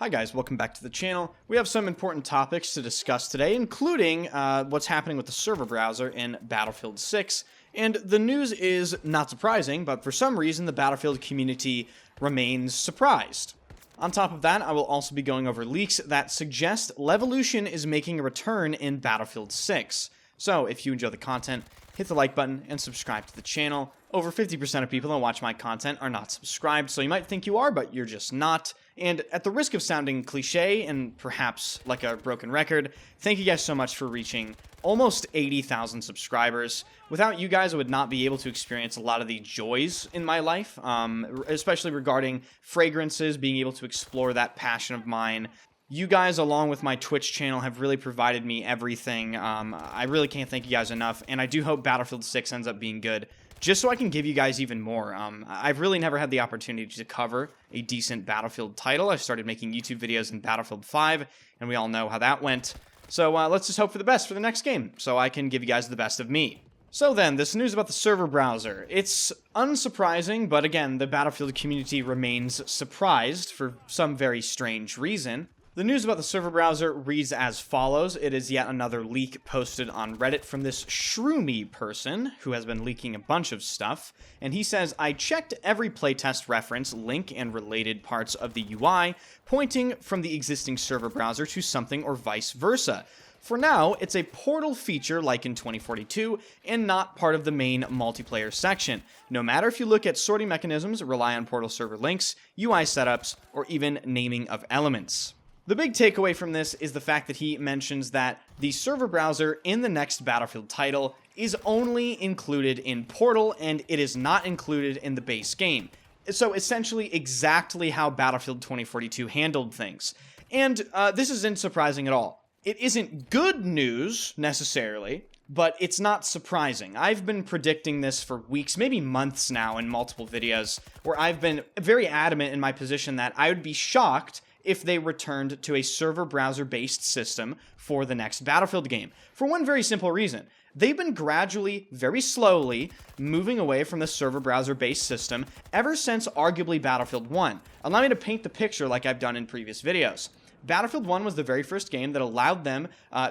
Hi guys, welcome back to the channel. We have some important topics to discuss today, including what's happening with the server browser in Battlefield 6. And the news is not surprising, but for some reason the Battlefield community remains surprised. On top of that, I will also be going over leaks that suggest Levolution is making a return in Battlefield 6. So if you enjoy the content, hit the like button and subscribe to the channel. Over 50% of people that watch my content are not subscribed, so you might think you are, but you're just not. And at the risk of sounding cliche and perhaps like a broken record, thank you guys so much for reaching almost 80,000 subscribers. Without you guys, I would not be able to experience a lot of the joys in my life, especially regarding fragrances, being able to explore that passion of mine. You guys, along with my Twitch channel, have really provided me everything. I really can't thank you guys enough, and I do hope Battlefield 6 ends up being good, just so I can give you guys even more. I've really never had the opportunity to cover a decent Battlefield title. I started making YouTube videos in Battlefield 5, and we all know how that went. So let's just hope for the best for the next game, so I can give you guys the best of me. So then, this news about the server browser. It's unsurprising, but again, the Battlefield community remains surprised for some very strange reason. The news about the server browser reads as follows. It is yet another leak posted on Reddit from this Shroomy person who has been leaking a bunch of stuff. And he says, I checked every playtest reference, link, and related parts of the UI, pointing from the existing server browser to something or vice versa. For now, it's a portal feature like in 2042 and not part of the main multiplayer section. No matter if you look at sorting mechanisms, rely on portal server links, UI setups, or even naming of elements. The big takeaway from this is the fact that he mentions that the server browser in the next Battlefield title is only included in Portal and it is not included in the base game. So essentially exactly how Battlefield 2042 handled things. And this isn't surprising at all. It isn't good news necessarily, but it's not surprising. I've been predicting this for weeks, maybe months now in multiple videos, where I've been very adamant in my position that I would be shocked if they returned to a server browser-based system for the next Battlefield game. For one very simple reason. They've been gradually, very slowly, moving away from the server browser-based system ever since arguably Battlefield 1. Allow me to paint the picture like I've done in previous videos. Battlefield 1 was the very first game that allowed them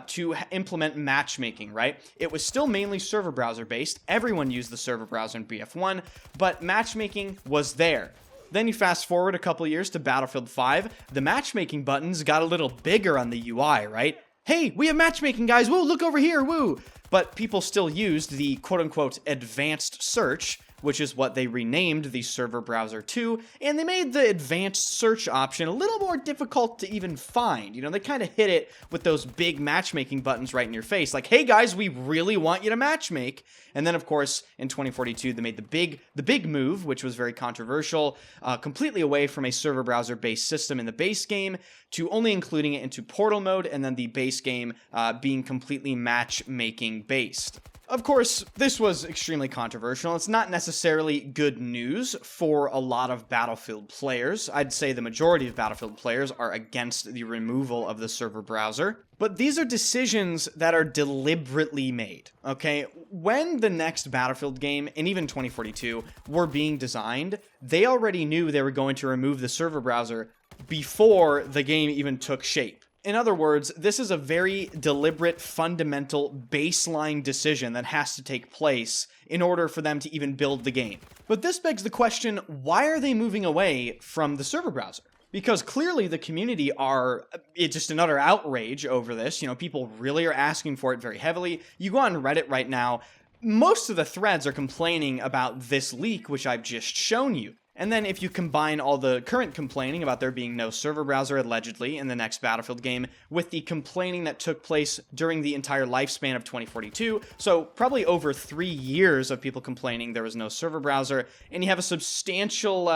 to implement matchmaking, right? It was still mainly server browser-based. Everyone used the server browser in BF1, but matchmaking was there. Then you fast forward a couple years to Battlefield 5, the matchmaking buttons got a little bigger on the UI, right? Hey, we have matchmaking, guys, woo, look over here, woo! But people still used the quote-unquote advanced search, which is what they renamed the server browser to, and they made the advanced search option a little more difficult to even find. You know, they kind of hit it with those big matchmaking buttons right in your face, like, hey guys, we really want you to matchmake. And then, of course, in 2042, they made the big move, which was very controversial, completely away from a server browser-based system in the base game to only including it into Portal mode, and then the base game being completely matchmaking-based. Of course, this was extremely controversial. It's not necessarily good news for a lot of Battlefield players. I'd say the majority of Battlefield players are against the removal of the server browser. But these are decisions that are deliberately made, okay? When the next Battlefield game, and even 2042, were being designed, they already knew they were going to remove the server browser before the game even took shape. In other words, this is a very deliberate, fundamental, baseline decision that has to take place in order for them to even build the game. But this begs the question, why are they moving away from the server browser? Because clearly the community it's just another outrage over this. You know, people really are asking for it very heavily. You go on Reddit right now, most of the threads are complaining about this leak, which I've just shown you. And then if you combine all the current complaining about there being no server browser allegedly in the next Battlefield game with the complaining that took place during the entire lifespan of 2042, so probably over 3 years of people complaining there was no server browser, and you have a substantial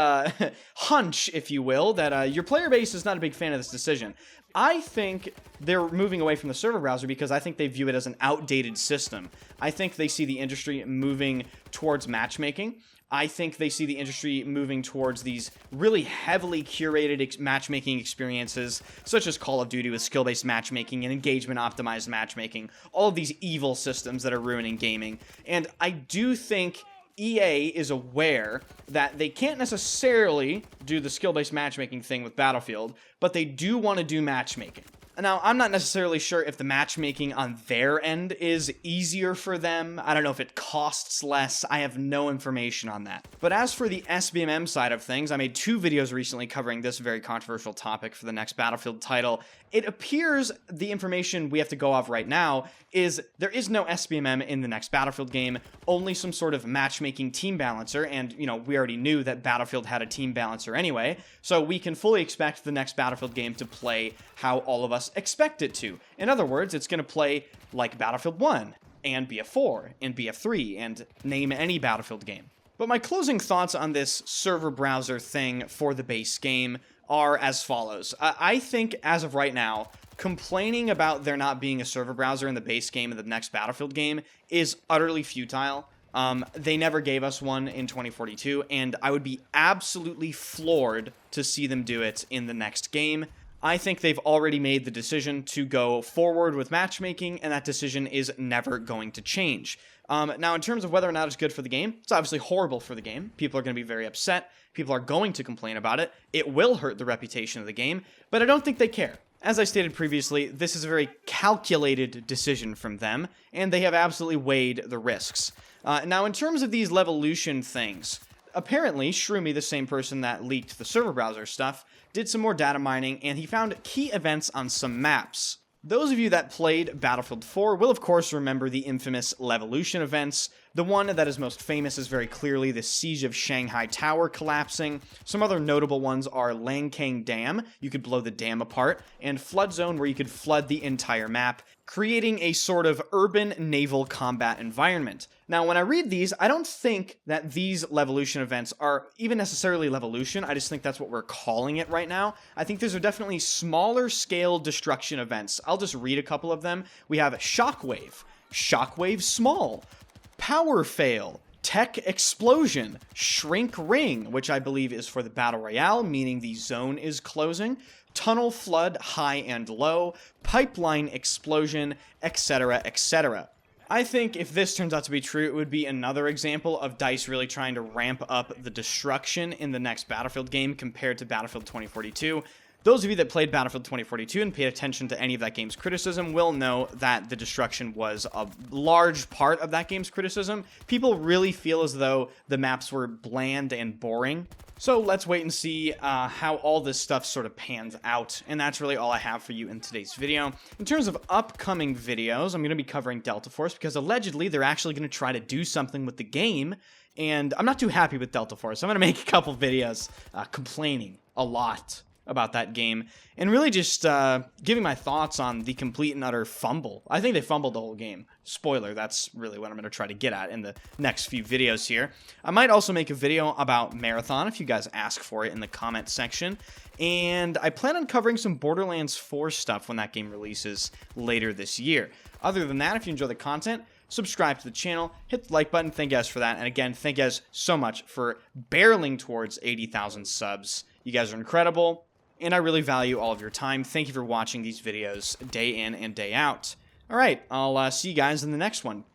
hunch, if you will, that your player base is not a big fan of this decision. I think they're moving away from the server browser because I think they view it as an outdated system. I think they see the industry moving towards matchmaking. I think they see the industry moving towards these really heavily curated matchmaking experiences, such as Call of Duty with skill-based matchmaking and engagement-optimized matchmaking, all of these evil systems that are ruining gaming. And I do think EA is aware that they can't necessarily do the skill-based matchmaking thing with Battlefield, but they do want to do matchmaking. Now, I'm not necessarily sure if the matchmaking on their end is easier for them. I don't know if it costs less. I have no information on that. But as for the SBMM side of things, I made 2 videos recently covering this very controversial topic for the next Battlefield title. It appears the information we have to go off right now is there is no SBMM in the next Battlefield game, only some sort of matchmaking team balancer, and, you know, we already knew that Battlefield had a team balancer anyway, so we can fully expect the next Battlefield game to play how all of us expect it to. In other words, it's going to play like Battlefield 1, and BF4, and BF3, and name any Battlefield game. But my closing thoughts on this server browser thing for the base game are as follows. I think, as of right now, complaining about there not being a server browser in the base game of the next Battlefield game is utterly futile. They never gave us one in 2042, and I would be absolutely floored to see them do it in the next game. I think they've already made the decision to go forward with matchmaking, and that decision is never going to change. Now, in terms of whether or not it's good for the game, it's obviously horrible for the game. People are going to be very upset. People are going to complain about it. It will hurt the reputation of the game, but I don't think they care. As I stated previously, this is a very calculated decision from them, and they have absolutely weighed the risks. Now, in terms of these Levolution things, apparently, Shroomy, the same person that leaked the server browser stuff, did some more data mining, and he found key events on some maps. Those of you that played Battlefield 4 will of course remember the infamous Levolution events. The one that is most famous is very clearly the Siege of Shanghai Tower collapsing. Some other notable ones are Langkang Dam, you could blow the dam apart, and Flood Zone, where you could flood the entire map, creating a sort of urban naval combat environment. Now, when I read these, I don't think that these Levolution events are even necessarily Levolution. I just think that's what we're calling it right now. I think these are definitely smaller scale destruction events. I'll just read a couple of them. We have Shockwave, Shockwave Small, Power Fail, Tech Explosion, Shrink Ring, which I believe is for the Battle Royale, meaning the zone is closing, Tunnel Flood, High and Low, Pipeline Explosion, etc., etc. I think if this turns out to be true, it would be another example of DICE really trying to ramp up the destruction in the next Battlefield game compared to Battlefield 2042. Those of you that played Battlefield 2042 and paid attention to any of that game's criticism will know that the destruction was a large part of that game's criticism. People really feel as though the maps were bland and boring. So let's wait and see how all this stuff sort of pans out. And that's really all I have for you in today's video. In terms of upcoming videos, I'm going to be covering Delta Force because allegedly they're actually going to try to do something with the game. And I'm not too happy with Delta Force. I'm going to make a couple videos complaining a lot about that game, and really just giving my thoughts on the complete and utter fumble. I think they fumbled the whole game. Spoiler, that's really what I'm going to try to get at in the next few videos here. I might also make a video about Marathon if you guys ask for it in the comment section, and I plan on covering some Borderlands 4 stuff when that game releases later this year. Other than that, if you enjoy the content, subscribe to the channel, hit the like button, thank you guys for that, and again, thank you guys so much for barreling towards 80,000 subs. You guys are incredible. And I really value all of your time. Thank you for watching these videos day in and day out. All right, I'll see you guys in the next one.